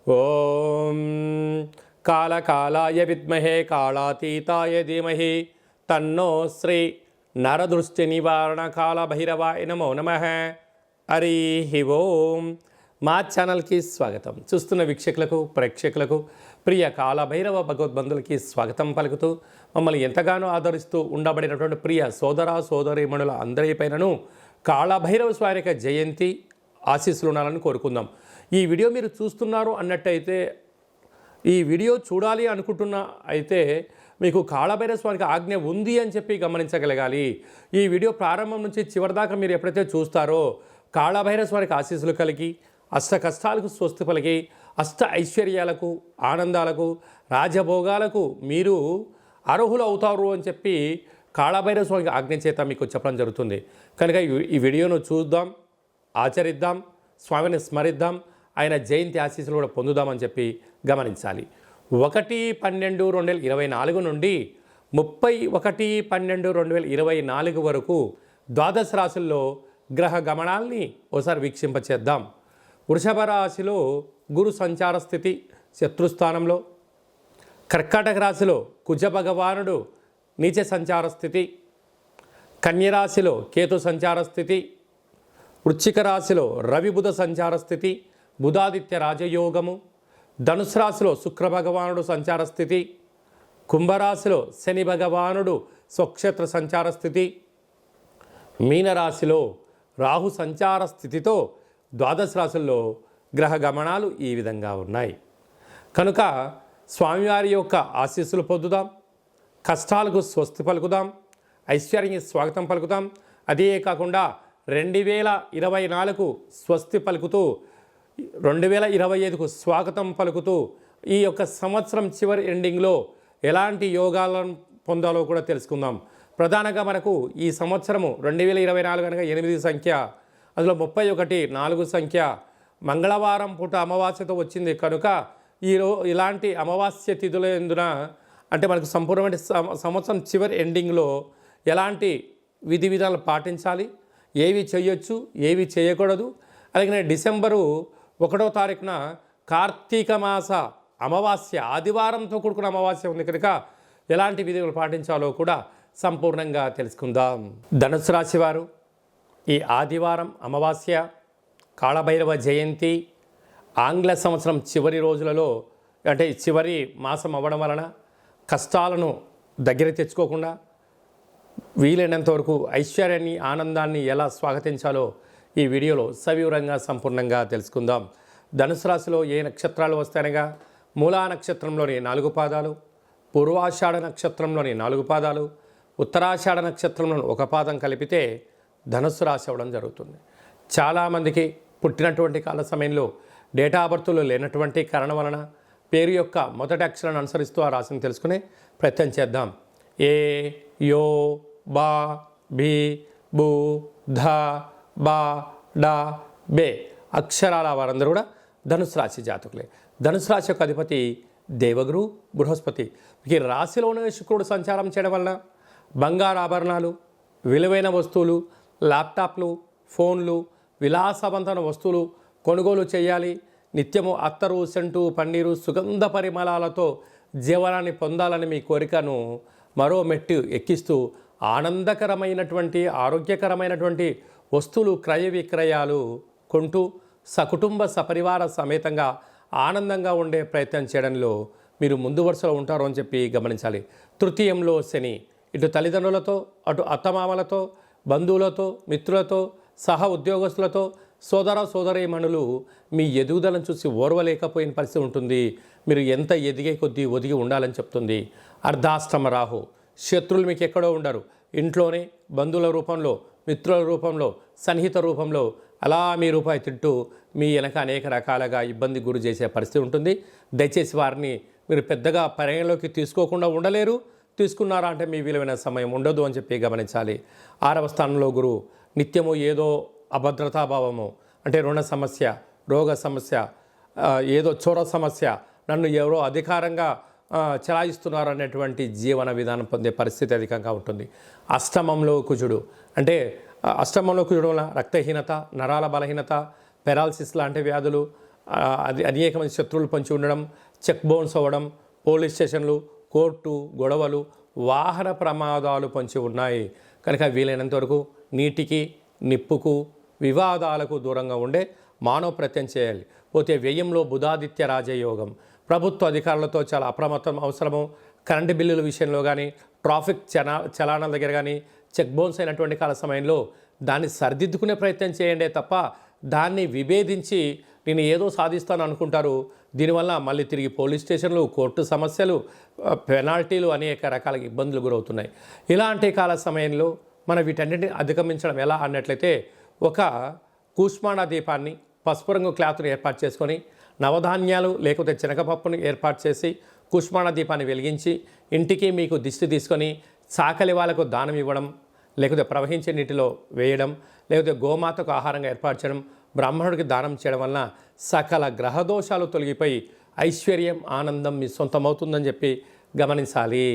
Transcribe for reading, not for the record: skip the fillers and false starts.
ఓం కాళకాళాయ విద్మహే కాళాతీతాయ ధీమహి తన్నో శ్రీ నరదృష్టి నివారణ కాళభైరవాయ నమో నమః. హరి ఓం. మా ఛానల్కి స్వాగతం. చూస్తున్న వీక్షకులకు ప్రేక్షకులకు ప్రియ కాళభైరవ భగవద్బంధులకి స్వాగతం పలుకుతూ మమ్మల్ని ఎంతగానో ఆదరిస్తూ ఉండబడినటువంటి ప్రియ సోదర సోదరీమణుల అందరిపైనను కాళభైరవ స్వామి యొక్క జయంతి ఆశీస్సులు ఉండాలని కోరుకుందాం. ఈ వీడియో మీరు చూస్తున్నారు అన్నట్టయితే, ఈ వీడియో చూడాలి అనుకుంటున్న అయితే మీకు కాళభైరవ స్వామికి ఆజ్ఞ ఉంది అని చెప్పి గమనించగలగాలి. ఈ వీడియో ప్రారంభం నుంచి చివరిదాకా మీరు ఎప్పుడైతే చూస్తారో కాళభైరవ స్వామికి ఆశీస్సులు కలిగి అష్ట కష్టాలకు స్వస్తి పలికి అష్ట ఐశ్వర్యాలకు ఆనందాలకు రాజభోగాలకు మీరు అర్హులు అవుతారు అని చెప్పి కాళభైరవ స్వామికి ఆజ్ఞ చేత మీకు చెప్పడం జరుగుతుంది. కనుక ఈ వీడియోను చూద్దాం, ఆచరిద్దాం, స్వామిని స్మరిద్దాం, ఆయన జయంతి ఆశీస్సులు కూడా పొందుదామని చెప్పి గమనించాలి. 1/12/2024 నుండి 31/12/2024 వరకు ద్వాదశ రాశుల్లో గ్రహ గమనాల్ని ఒకసారి వీక్షింపచేద్దాం. వృషభ రాశిలో గురు సంచార స్థితి శత్రుస్థానంలో, కర్కాటక రాశిలో కుజ భగవానుడు నీచ సంచార స్థితి, కన్యరాశిలో కేతు సంచార స్థితి, వృశ్చిక రాశిలో రవి బుధ సంచార స్థితి బుధాదిత్య రాజయోగము, ధనుసు రాశిలో శుక్ర భగవానుడు సంచార స్థితి, కుంభరాశిలో శని భగవానుడు స్వక్షేత్ర సంచార స్థితి, మీనరాశిలో రాహు సంచార స్థితితో ద్వాదశ రాశుల్లో గ్రహ గమనాలు ఈ విధంగా ఉన్నాయి. కనుక స్వామివారి యొక్క ఆశీస్సులు పొందుదాం, కష్టాలకు స్వస్తి పలుకుదాం, ఐశ్వర్యానికి స్వాగతం పలుకుదాం. అదే కాకుండా 2024 స్వస్తి పలుకుతూ 2025కు స్వాగతం పలుకుతూ ఈ యొక్క సంవత్సరం చివరి ఎండింగ్లో ఎలాంటి యోగాలను పొందాలో కూడా తెలుసుకుందాం. ప్రధానంగా మనకు ఈ సంవత్సరము 2024 కనుక 8 సంఖ్య, అందులో 31 4 సంఖ్య, మంగళవారం పూట అమావాస్యతో వచ్చింది. కనుక ఇలాంటి అమావాస్య తిథుల ఎందున అంటే మనకు సంపూర్ణమైన సంవత్సరం చివరి ఎండింగ్లో ఎలాంటి విధి విధానాలు పాటించాలి, ఏవి చేయొచ్చు, ఏవి చేయకూడదు. అలాగే డిసెంబరు 1వ తారీఖున కార్తీక మాస అమావాస్య ఆదివారంతో కూడుకున్న అమావాస్య ఉంది కనుక ఎలాంటి విధులు పాటించాలో కూడా సంపూర్ణంగా తెలుసుకుందాం. ధనుసు రాశి వారు ఈ ఆదివారం అమావాస్య, కాళభైరవ జయంతి, ఆంగ్ల సంవత్సరం చివరి రోజులలో అంటే చివరి మాసం అవ్వడం వలన కష్టాలను దగ్గర తెచ్చుకోకుండా వీలైనంత వరకు ఐశ్వర్యాన్ని ఆనందాన్ని ఎలా స్వాగతించాలో ఈ వీడియోలో సవివరంగా సంపూర్ణంగా తెలుసుకుందాం. ధనుసు రాశిలో ఏ నక్షత్రాలు వస్తాయనగా మూలా నక్షత్రంలోని 4 పాదాలు, పూర్వాషాఢ నక్షత్రంలోని 4 పాదాలు, ఉత్తరాషాఢ నక్షత్రంలోని 1 పాదం కలిపితే ధనుస్సు రాశి అవ్వడం జరుగుతుంది. చాలామందికి పుట్టినటువంటి కాల సమయంలో డేటా బర్త్లు లేనటువంటి కారణం వలన పేరు యొక్క మొదటి అక్షరాన్ని అనుసరిస్తూ ఆ రాశిని తెలుసుకునే ప్రయత్నం చేద్దాం. ఏ, యో, బా, భీ, బూ, ధ, బా, డా, బే అక్షరాల వారందరూ కూడా ధనుసు రాశి జాతకులే. ధనుసు రాశి యొక్క అధిపతి దేవగురు బృహస్పతి. ఈ రాశిలోనే శుక్రుడు సంచారం చేయడం వలన బంగారు ఆభరణాలు, విలువైన వస్తువులు, ల్యాప్టాప్లు, ఫోన్లు, విలాసవంతమైన వస్తువులు కొనుగోలు చేయాలి. నిత్యము అత్తరు, సెంటు, పన్నీరు, సుగంధ పరిమళాలతో జీవనాన్ని పొందాలని మీ కోరికను మరో మెట్టు ఎక్కిస్తూ ఆనందకరమైనటువంటి ఆరోగ్యకరమైనటువంటి వస్తువులు క్రయ విక్రయాలు కొంటూ సకుటుంబ సపరివార సమేతంగా ఆనందంగా ఉండే ప్రయత్నం చేయడంలో మీరు ముందు వరుసలో ఉంటారు అని చెప్పి గమనించాలి. తృతీయంలో శని ఇటు తల్లిదండ్రులతో, అటు అత్తమామలతో, బంధువులతో, మిత్రులతో, సహ ఉద్యోగస్తులతో, సోదర సోదరీమణులు మీ ఎదుగుదలను చూసి ఓర్వలేకపోయిన పరిస్థితి ఉంటుంది. మీరు ఎంత ఎదిగే కొద్దీ ఒదిగి ఉండాలని చెప్తుంది. అర్ధాష్టమ రాహు శత్రువులు మీకు ఎక్కడో ఉండరు, ఇంట్లోనే బంధువుల రూపంలో, మిత్రుల రూపంలో, సన్నిహిత రూపంలో అలా మీ రూపాయి తింటూ మీ వెనక అనేక రకాలుగా ఇబ్బంది గురి చేసే పరిస్థితి ఉంటుంది. దయచేసి వారిని మీరు పెద్దగా పరిగణలోకి తీసుకోకుండా ఉండలేరు. తీసుకున్నారా అంటే మీ విలువైన సమయం ఉండదు అని చెప్పి గమనించాలి. 6వ స్థానంలో గురువు నిత్యము ఏదో అభద్రతాభావము అంటే రుణ సమస్య, రోగ సమస్య, ఏదో చోర సమస్య, నన్ను ఎవరో అధికారంగా చలాయిస్తున్నారు అనేటువంటి జీవన విధానం పొందే పరిస్థితి అధికంగా ఉంటుంది. అష్టమంలో కుజుడు అంటే అష్టమంలో కుజుడు వల్ల రక్తహీనత, నరాల బలహీనత, పెరాలసిస్ లాంటి వ్యాధులు, అది అనేక మంది శత్రువులు పొంచి ఉండడం, చెక్ బౌన్స్ అవ్వడం, పోలీస్ స్టేషన్లు, కోర్టు గొడవలు, వాహన ప్రమాదాలు పొంచి ఉన్నాయి. కనుక వీలైనంత వరకు నీటికి, నిప్పుకు, వివాదాలకు దూరంగా ఉండే మానవ ప్రయత్నం చేయాలి. పోతే వ్యయంలో బుధాదిత్య రాజయోగం, ప్రభుత్వ అధికారులతో చాలా అప్రమత్తం అవసరము. కరెంటు బిల్లుల విషయంలో కానీ, ట్రాఫిక్ చలానాల దగ్గర కానీ, చెక్ బౌన్స్ అయినటువంటి కాల సమయంలో దాన్ని సరిదిద్దుకునే ప్రయత్నం చేయండి తప్ప దాన్ని విభేదించి నేను ఏదో సాధిస్తాను అనుకుంటారు. దీనివల్ల మళ్ళీ తిరిగి పోలీస్ స్టేషన్లు, కోర్టు సమస్యలు, పెనాల్టీలు, అనేక రకాల ఇబ్బందులు గురవుతున్నాయి. ఇలాంటి కాల సమయంలో మనం వీటన్నిటిని అధిగమించడం ఎలా అన్నట్లయితే, ఒక కూష్మాండ దీపాన్ని పసుపు రంగు క్లాత్ను ఏర్పాటు చేసుకొని, నవధాన్యాలు లేకపోతే శనగపప్పును ఏర్పాటు చేసి కూష్మాండ దీపాన్ని వెలిగించి ఇంటికి మీకు దిష్టి తీసుకొని చాకలి వాళ్ళకు దానం ఇవ్వడం, లేకపోతే ప్రవహించే నీటిలో వేయడం, లేకపోతే గోమాతకు ఆహారంగా ఏర్పాటు చేయడం, బ్రాహ్మణుడికి దానం చేయడం వలన సకల గ్రహదోషాలు తొలగిపోయి ఐశ్వర్యం, ఆనందం మీ సొంతమవుతుందని చెప్పి గమనించాలి.